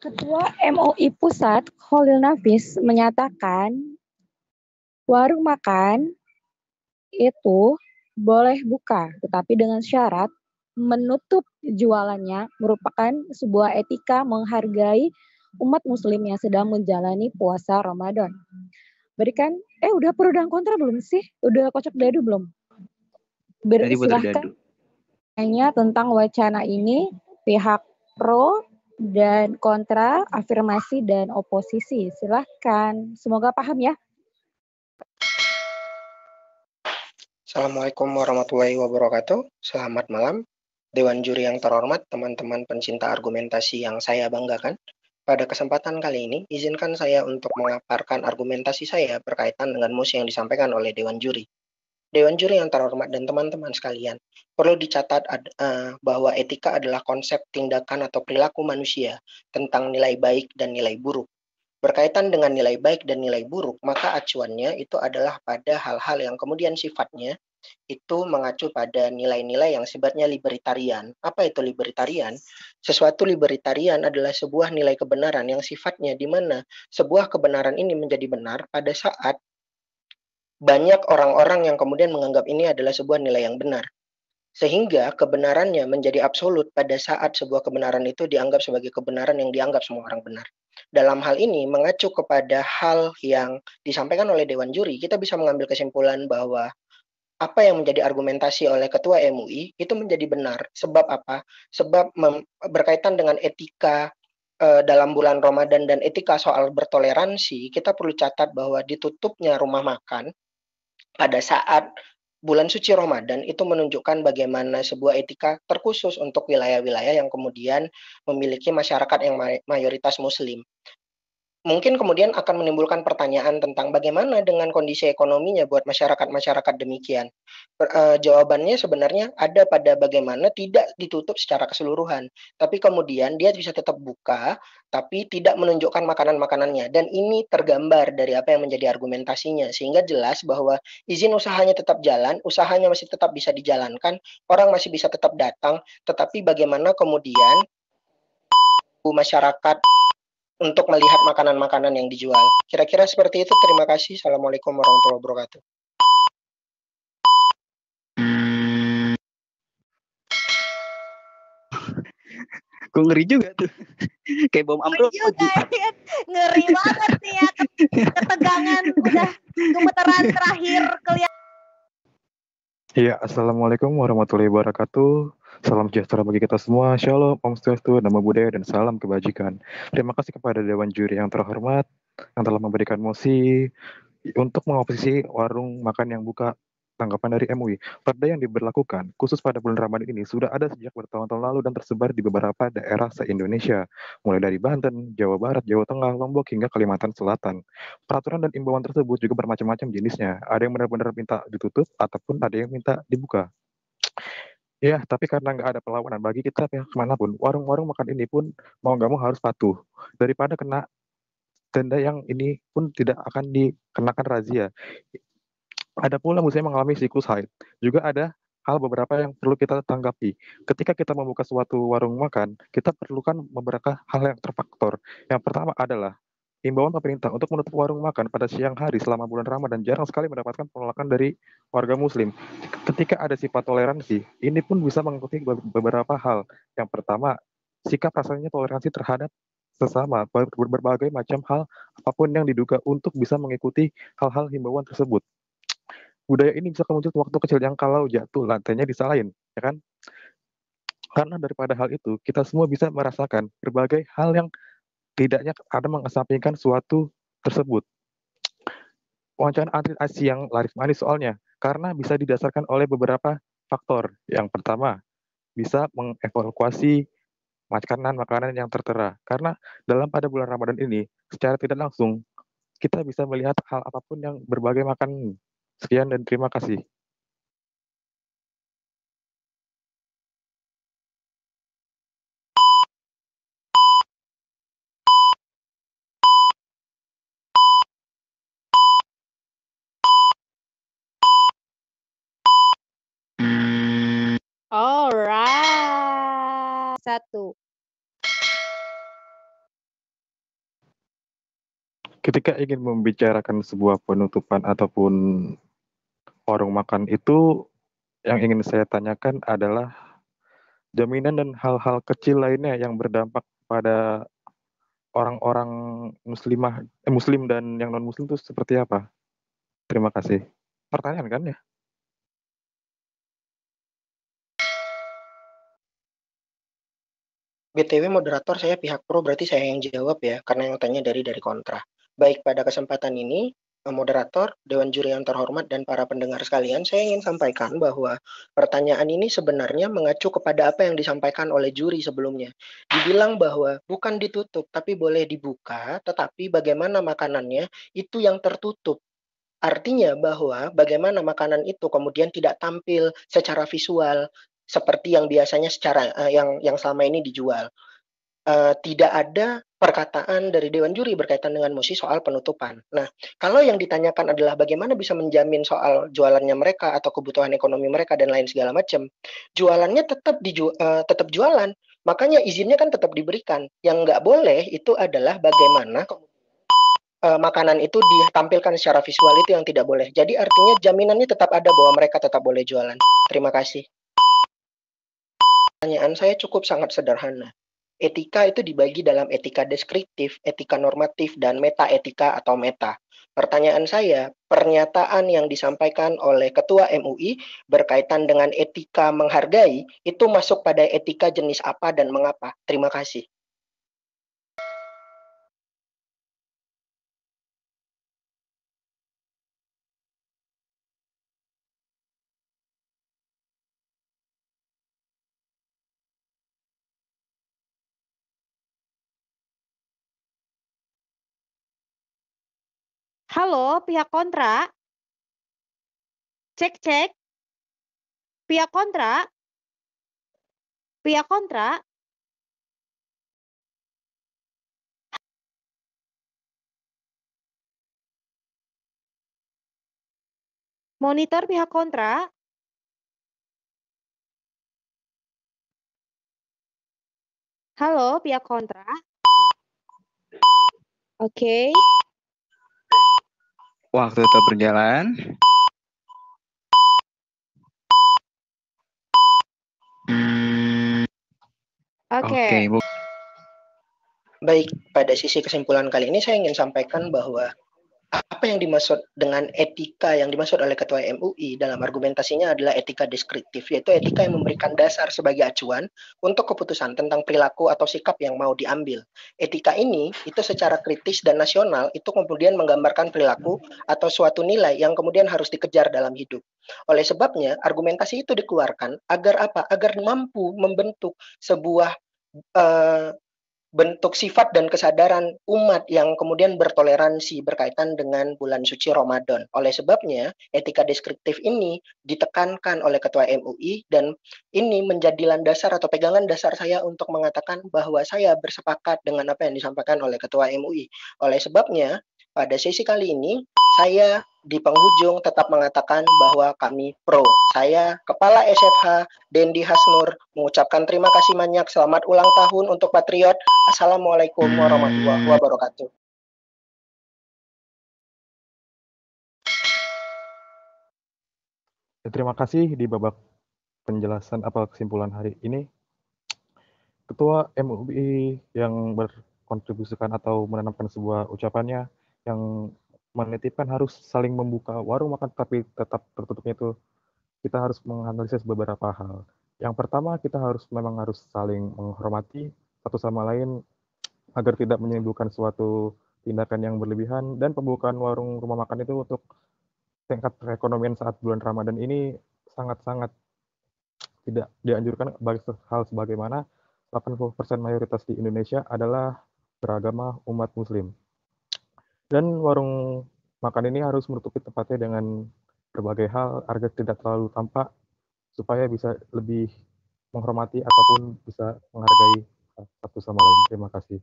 Ketua MUI Pusat, Khalil Nafis, menyatakan warung makan itu boleh buka, tetapi dengan syarat menutup jualannya merupakan sebuah etika menghargai umat muslim yang sedang menjalani puasa Ramadan. Udah pro dan kontra belum sih? Udah kocok dadu belum? Silahkan tanya tentang wacana ini, pihak pro dan kontra, afirmasi dan oposisi. Silahkan, semoga paham ya. Assalamualaikum warahmatullahi wabarakatuh. Selamat malam, Dewan Juri yang terhormat, teman-teman pencinta argumentasi yang saya banggakan. Pada kesempatan kali ini, izinkan saya untuk memaparkan argumentasi saya berkaitan dengan mosi yang disampaikan oleh Dewan Juri. Dewan Juri yang terhormat dan teman-teman sekalian, perlu dicatat bahwa etika adalah konsep tindakan atau perilaku manusia tentang nilai baik dan nilai buruk. Berkaitan dengan nilai baik dan nilai buruk, maka acuannya itu adalah pada hal-hal yang kemudian sifatnya itu mengacu pada nilai-nilai yang sifatnya libertarian. Apa itu libertarian? Sesuatu libertarian adalah sebuah nilai kebenaran yang sifatnya di mana sebuah kebenaran ini menjadi benar pada saat banyak orang-orang yang kemudian menganggap ini adalah sebuah nilai yang benar. Sehingga kebenarannya menjadi absolut pada saat sebuah kebenaran itu dianggap sebagai kebenaran yang dianggap semua orang benar. Dalam hal ini, mengacu kepada hal yang disampaikan oleh Dewan Juri, kita bisa mengambil kesimpulan bahwa apa yang menjadi argumentasi oleh Ketua MUI itu menjadi benar. Sebab apa? Sebab berkaitan dengan etika dalam bulan Ramadan dan etika soal bertoleransi, kita perlu catat bahwa ditutupnya rumah makan pada saat bulan suci Ramadan itu menunjukkan bagaimana sebuah etika terkhusus untuk wilayah-wilayah yang kemudian memiliki masyarakat yang mayoritas muslim. Mungkin kemudian akan menimbulkan pertanyaan tentang bagaimana dengan kondisi ekonominya buat masyarakat-masyarakat demikian. Jawabannya sebenarnya ada pada bagaimana tidak ditutup secara keseluruhan, tapi kemudian dia bisa tetap buka, tapi tidak menunjukkan makanan-makanannya. Dan ini tergambar dari apa yang menjadi argumentasinya, sehingga jelas bahwa izin usahanya tetap jalan, usahanya masih tetap bisa dijalankan, orang masih bisa tetap datang, tetapi bagaimana kemudian masyarakat untuk melihat makanan-makanan yang dijual. Kira-kira seperti itu. Terima kasih. Assalamualaikum warahmatullahi wabarakatuh. Gue ngeri juga tuh. Kayak bom ambrol. Ngeri banget nih ya. Ketegangan udah gemeteran terakhir kelihatan. Iya, Assalamualaikum warahmatullahi wabarakatuh. Salam sejahtera bagi kita semua. Shalom, Om Swastiastu, Namo Buddhaya, dan salam kebajikan. Terima kasih kepada Dewan Juri yang terhormat yang telah memberikan mosi untuk mengoposisi warung makan yang buka. Tanggapan dari MUI, perda yang diberlakukan khusus pada bulan Ramadan ini sudah ada sejak bertahun-tahun lalu dan tersebar di beberapa daerah se-Indonesia, mulai dari Banten, Jawa Barat, Jawa Tengah, Lombok, hingga Kalimantan Selatan. Peraturan dan imbauan tersebut juga bermacam-macam jenisnya. Ada yang benar-benar minta ditutup, ataupun ada yang minta dibuka. Ya, tapi karena nggak ada perlawanan bagi kita ya kemanapun, warung-warung makan ini pun mau nggak mau harus patuh. Daripada kena denda yang ini pun tidak akan dikenakan razia. Ada pula musim mengalami siklus haid. Juga ada hal beberapa yang perlu kita tanggapi. Ketika kita membuka suatu warung makan, kita perlukan beberapa hal yang terfaktor. Yang pertama adalah himbauan pemerintah untuk menutup warung makan pada siang hari selama bulan Ramadan jarang sekali mendapatkan penolakan dari warga muslim. Ketika ada sifat toleransi, ini pun bisa mengikuti beberapa hal. Yang pertama, sikap rasanya toleransi terhadap sesama, berbagai macam hal apapun yang diduga untuk bisa mengikuti hal-hal himbauan tersebut. Budaya ini bisa muncul waktu kecil yang kalau jatuh lantainya disalahin, ya kan? Karena daripada hal itu, kita semua bisa merasakan berbagai hal yang tidaknya ada mengesampingkan suatu tersebut. Wacana anti ASI yang laris manis soalnya, karena bisa didasarkan oleh beberapa faktor. Yang pertama, bisa mengevaluasi makanan-makanan yang tertera. Karena pada bulan Ramadan ini, secara tidak langsung, kita bisa melihat hal apapun yang berbagai makan. Sekian dan terima kasih. Alright. 1. Ketika ingin membicarakan sebuah penutupan ataupun warung makan itu, yang ingin saya tanyakan adalah jaminan dan hal-hal kecil lainnya yang berdampak pada orang-orang muslim dan yang non-muslim itu seperti apa? Terima kasih. Pertanyaan kan ya? BTW moderator saya pihak pro, berarti saya yang jawab ya, karena yang tanya dari kontra. Baik, pada kesempatan ini, moderator, Dewan Juri yang terhormat, dan para pendengar sekalian, saya ingin sampaikan bahwa pertanyaan ini sebenarnya mengacu kepada apa yang disampaikan oleh juri sebelumnya. Dibilang bahwa bukan ditutup, tapi boleh dibuka, tetapi bagaimana makanannya, itu yang tertutup. Artinya bahwa bagaimana makanan itu kemudian tidak tampil secara visual seperti yang biasanya yang selama ini dijual. Tidak ada perkataan dari Dewan Juri berkaitan dengan musik soal penutupan. Nah, kalau yang ditanyakan adalah bagaimana bisa menjamin soal jualannya mereka atau kebutuhan ekonomi mereka dan lain segala macam, jualannya tetap jualan. Makanya izinnya kan tetap diberikan. Yang nggak boleh itu adalah bagaimana makanan itu ditampilkan secara visual, itu yang tidak boleh. Jadi artinya jaminannya tetap ada bahwa mereka tetap boleh jualan. Terima kasih. Pertanyaan saya cukup sangat sederhana. Etika itu dibagi dalam etika deskriptif, etika normatif, dan meta-etika atau meta. Pertanyaan saya, pernyataan yang disampaikan oleh Ketua MUI berkaitan dengan etika menghargai, itu masuk pada etika jenis apa dan mengapa? Terima kasih. Halo, pihak kontra. Cek, cek. Pihak kontra. Pihak kontra. Monitor pihak kontra. Halo, pihak kontra. Oke. Waktu tetap berjalan. Oke. Bu. Baik, pada sisi kesimpulan kali ini saya ingin sampaikan bahwa apa yang dimaksud dengan etika yang dimaksud oleh Ketua MUI dalam argumentasinya adalah etika deskriptif, yaitu etika yang memberikan dasar sebagai acuan untuk keputusan tentang perilaku atau sikap yang mau diambil. Etika ini itu secara kritis dan nasional itu kemudian menggambarkan perilaku atau suatu nilai yang kemudian harus dikejar dalam hidup. Oleh sebabnya, argumentasi itu dikeluarkan agar apa? Agar mampu membentuk sebuah bentuk sifat dan kesadaran umat yang kemudian bertoleransi berkaitan dengan bulan suci Ramadan. Oleh sebabnya, etika deskriptif ini ditekankan oleh Ketua MUI dan ini menjadi landasan atau pegangan dasar saya untuk mengatakan bahwa saya bersepakat dengan apa yang disampaikan oleh Ketua MUI. Oleh sebabnya, pada sesi kali ini, saya di penghujung tetap mengatakan bahwa kami pro. Saya, Kepala SFH, Dendi Hasnur, mengucapkan terima kasih banyak. Selamat ulang tahun untuk Patriot. Assalamualaikum warahmatullahi wabarakatuh. Terima kasih di babak penjelasan apa kesimpulan hari ini. Ketua MUI yang berkontribusikan atau menanamkan sebuah ucapannya yang menitipkan harus saling membuka warung makan tapi tetap tertutupnya itu kita harus menganalisis beberapa hal. Yang pertama kita memang harus saling menghormati satu sama lain agar tidak menimbulkan suatu tindakan yang berlebihan, dan pembukaan warung rumah makan itu untuk tingkat perekonomian saat bulan Ramadan ini sangat-sangat tidak dianjurkan bagi hal sebagaimana 80% mayoritas di Indonesia adalah beragama umat muslim. Dan warung makan ini harus menutupi tempatnya dengan berbagai hal agar tidak terlalu tampak supaya bisa lebih menghormati ataupun bisa menghargai satu sama lain. Terima kasih.